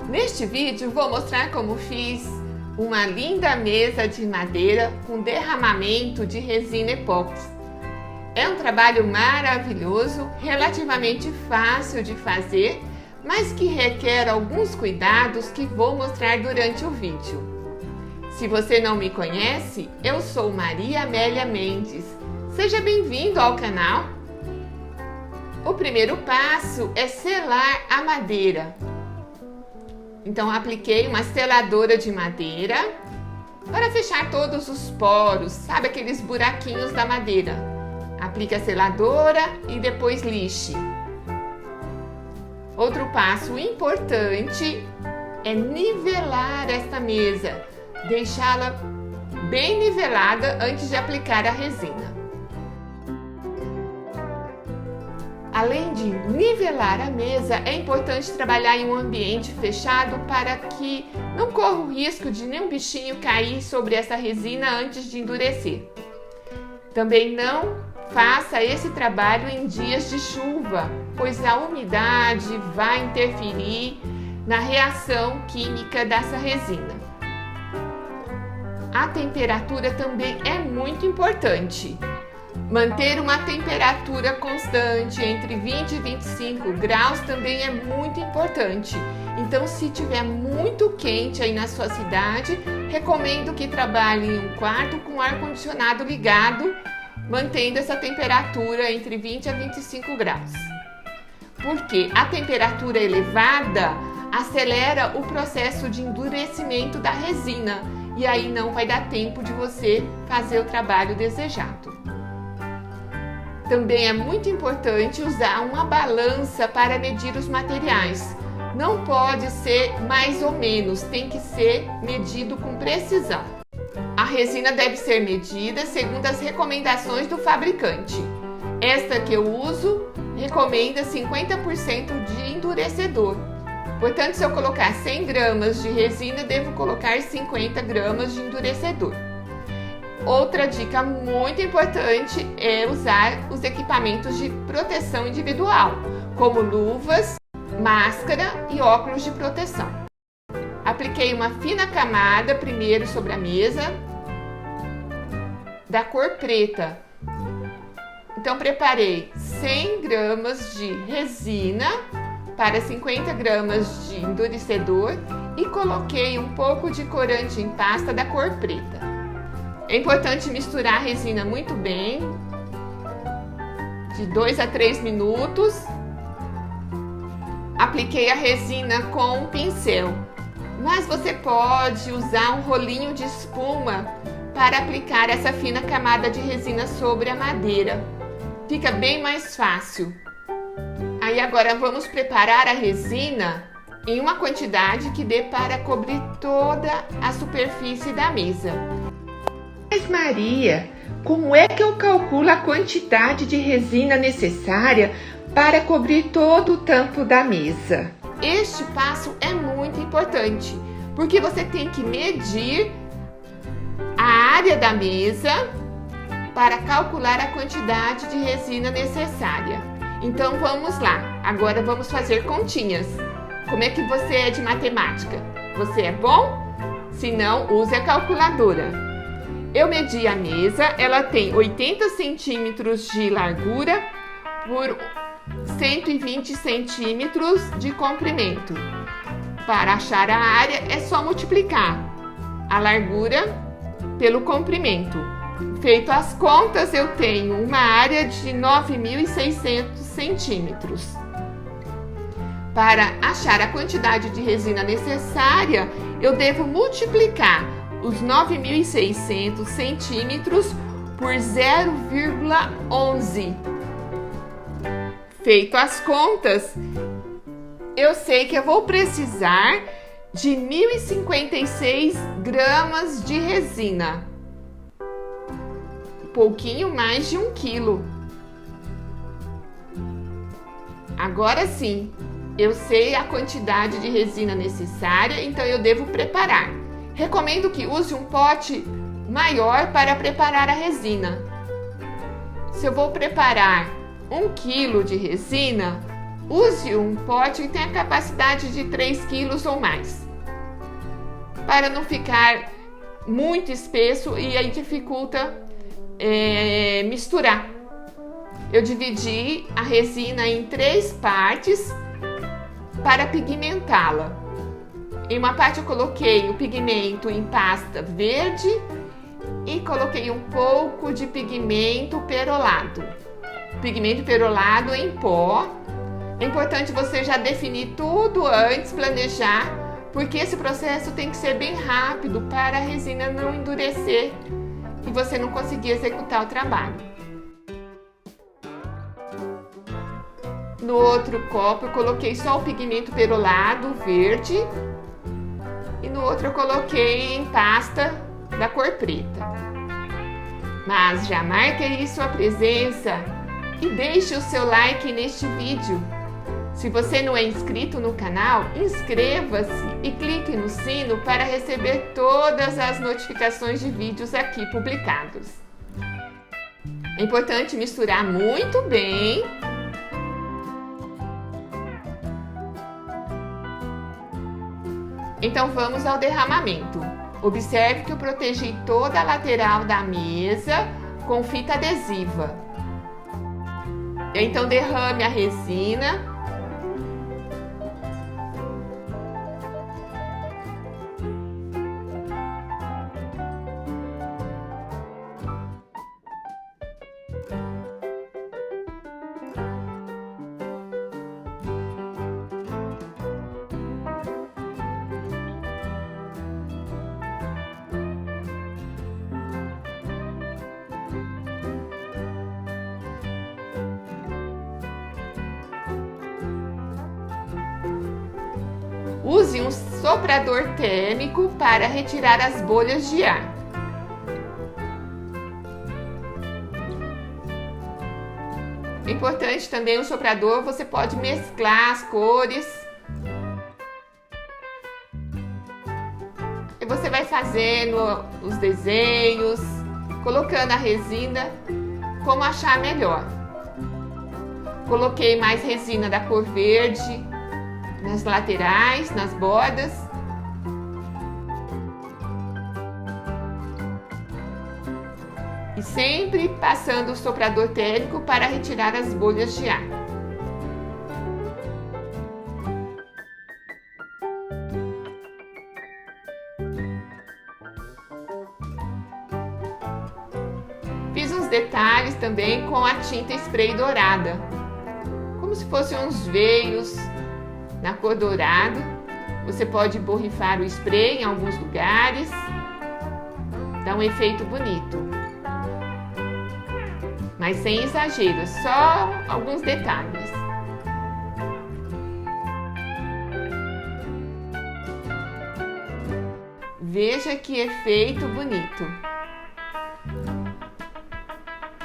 Neste vídeo vou mostrar como fiz uma linda mesa de madeira com derramamento de resina epóxi. É um trabalho maravilhoso, relativamente fácil de fazer, mas que requer alguns cuidados que vou mostrar durante o vídeo. Se você não me conhece, eu sou Maria Amélia Mendes. Seja bem-vindo ao canal. O primeiro passo é selar a madeira. Então, apliquei uma seladora de madeira para fechar todos os poros, sabe aqueles buraquinhos da madeira. Aplique a seladora e depois lixe. Outro passo importante é nivelar esta mesa, deixá-la bem nivelada antes de aplicar a resina. Além de nivelar a mesa, é importante trabalhar em um ambiente fechado para que não corra o risco de nenhum bichinho cair sobre essa resina antes de endurecer. Também não faça esse trabalho em dias de chuva, pois a umidade vai interferir na reação química dessa resina. A temperatura também é muito importante. Manter uma temperatura constante entre 20 e 25 graus também é muito importante. Então, se tiver muito quente aí na sua cidade, recomendo que trabalhe em um quarto com ar-condicionado ligado, mantendo essa temperatura entre 20 a 25 graus. Porque a temperatura elevada acelera o processo de endurecimento da resina e aí não vai dar tempo de você fazer o trabalho desejado. Também é muito importante usar uma balança para medir os materiais. Não pode ser mais ou menos, tem que ser medido com precisão. A resina deve ser medida segundo as recomendações do fabricante. Esta que eu uso recomenda 50% de endurecedor. Portanto, se eu colocar 100 gramas de resina, devo colocar 50 gramas de endurecedor. Outra dica muito importante é usar os equipamentos de proteção individual, como luvas, máscara e óculos de proteção. Apliquei uma fina camada primeiro sobre a mesa, da cor preta. Então, preparei 100 gramas de resina para 50 gramas de endurecedor e coloquei um pouco de corante em pasta da cor preta. É importante misturar a resina muito bem, de 2 a 3 minutos. Apliquei a resina com um pincel, mas você pode usar um rolinho de espuma para aplicar essa fina camada de resina sobre a madeira. Fica bem mais fácil. Aí agora vamos preparar a resina em uma quantidade que dê para cobrir toda a superfície da mesa. Mas Maria, como é que eu calculo a quantidade de resina necessária para cobrir todo o tampo da mesa? Este passo é muito importante, porque você tem que medir a área da mesa para calcular a quantidade de resina necessária. Então vamos lá, agora vamos fazer continhas. Como é que você é de matemática? Você é bom? Se não, use a calculadora. Eu medi a mesa, ela tem 80 centímetros de largura por 120 centímetros de comprimento. Para achar a área é só multiplicar a largura pelo comprimento. Feito as contas, eu tenho uma área de 9.600 centímetros. Para achar a quantidade de resina necessária, eu devo multiplicar os 9.600 centímetros por 0,11. Feito as contas, eu sei que eu vou precisar de 1.056 gramas de resina. Um pouquinho mais de 1 quilo. Agora sim, eu sei a quantidade de resina necessária, então eu devo preparar. Recomendo que use um pote maior para preparar a resina. Se eu vou preparar 1 quilo de resina, Use um pote que tenha capacidade de 3 quilos ou mais, para não ficar muito espesso e aí dificulta misturar. Eu dividi a resina em 3 partes para pigmentá-la. Em uma parte eu coloquei o pigmento em pasta verde e coloquei um pouco de pigmento perolado. Pigmento perolado em pó. É importante você já definir tudo antes, planejar, porque esse processo tem que ser bem rápido para a resina não endurecer e você não conseguir executar o trabalho. No outro copo eu coloquei só o pigmento perolado verde e no outro eu coloquei em pasta da cor preta. Mas já marque aí sua presença e deixe o seu like neste vídeo. Se você não é inscrito no canal, inscreva-se e clique no sino para receber todas as notificações de vídeos aqui publicados. É importante misturar muito bem. Então vamos ao derramamento. Observe que eu protegi toda a lateral da mesa com fita adesiva. Então derrame a resina. Use um soprador térmico para retirar as bolhas de ar. É importante também o soprador, você pode mesclar as cores. E você vai fazendo os desenhos, colocando a resina como achar melhor. Coloquei mais resina da cor verde nas laterais, nas bordas. E sempre passando o soprador térmico para retirar as bolhas de ar. Fiz uns detalhes também com a tinta spray dourada, como se fossem uns veios na cor dourado. Você pode borrifar o spray em alguns lugares, dá um efeito bonito, mas sem exagero, só alguns detalhes. Veja que efeito bonito!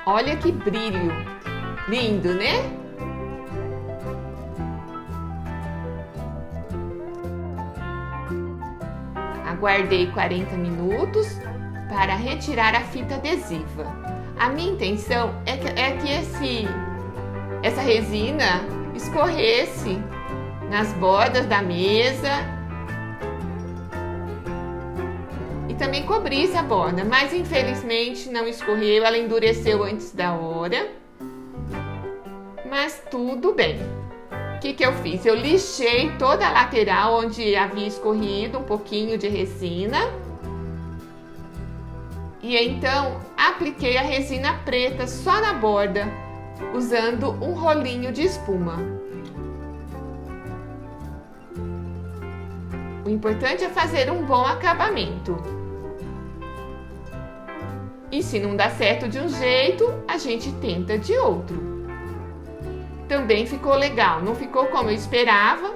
Olha que brilho! Lindo, né? Aguardei 40 minutos para retirar a fita adesiva. A minha intenção é que essa resina escorresse nas bordas da mesa e também cobrisse a borda, mas infelizmente não escorreu, ela endureceu antes da hora, mas tudo bem. O que eu fiz? Eu lixei toda a lateral onde havia escorrido um pouquinho de resina. E então apliquei a resina preta só na borda, usando um rolinho de espuma. O importante é fazer um bom acabamento. E se não dá certo de um jeito, a gente tenta de outro. Também ficou legal, não ficou como eu esperava.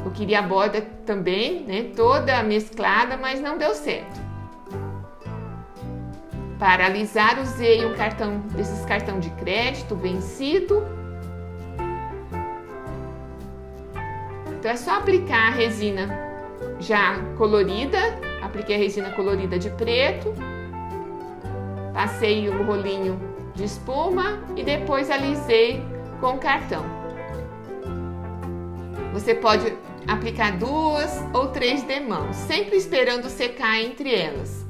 Eu queria a borda também, né, toda mesclada, mas não deu certo. Para alisar, usei um cartão de crédito vencido. Então é só aplicar a resina já colorida. Apliquei a resina colorida de preto. Passei o rolinho de espuma e depois alisei com o cartão. Você pode aplicar 2 ou 3 demãos, sempre esperando secar entre elas.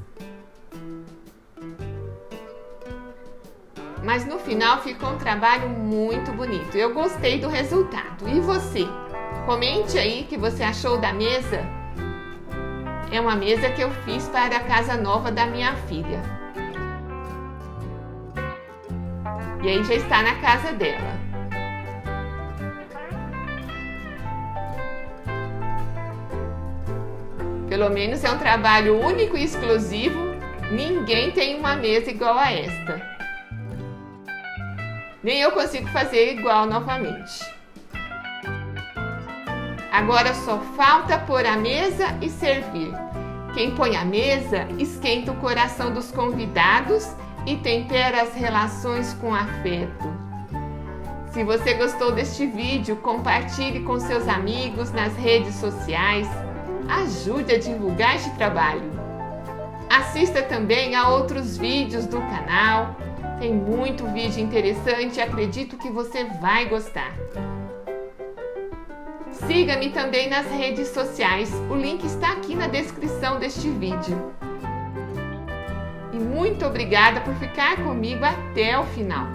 Mas no final ficou um trabalho muito bonito. Eu gostei do resultado. E você? Comente aí o que você achou da mesa. É uma mesa que eu fiz para a casa nova da minha filha. E aí já está na casa dela. Pelo menos é um trabalho único e exclusivo. Ninguém tem uma mesa igual a esta. Nem eu consigo fazer igual novamente. Agora só falta pôr a mesa e servir. Quem põe a mesa esquenta o coração dos convidados e tempera as relações com afeto. Se você gostou deste vídeo, compartilhe com seus amigos nas redes sociais. Ajude a divulgar este trabalho. Assista também a outros vídeos do canal. Tem muito vídeo interessante e acredito que você vai gostar. Siga-me também nas redes sociais, o link está aqui na descrição deste vídeo. E muito obrigada por ficar comigo até o final.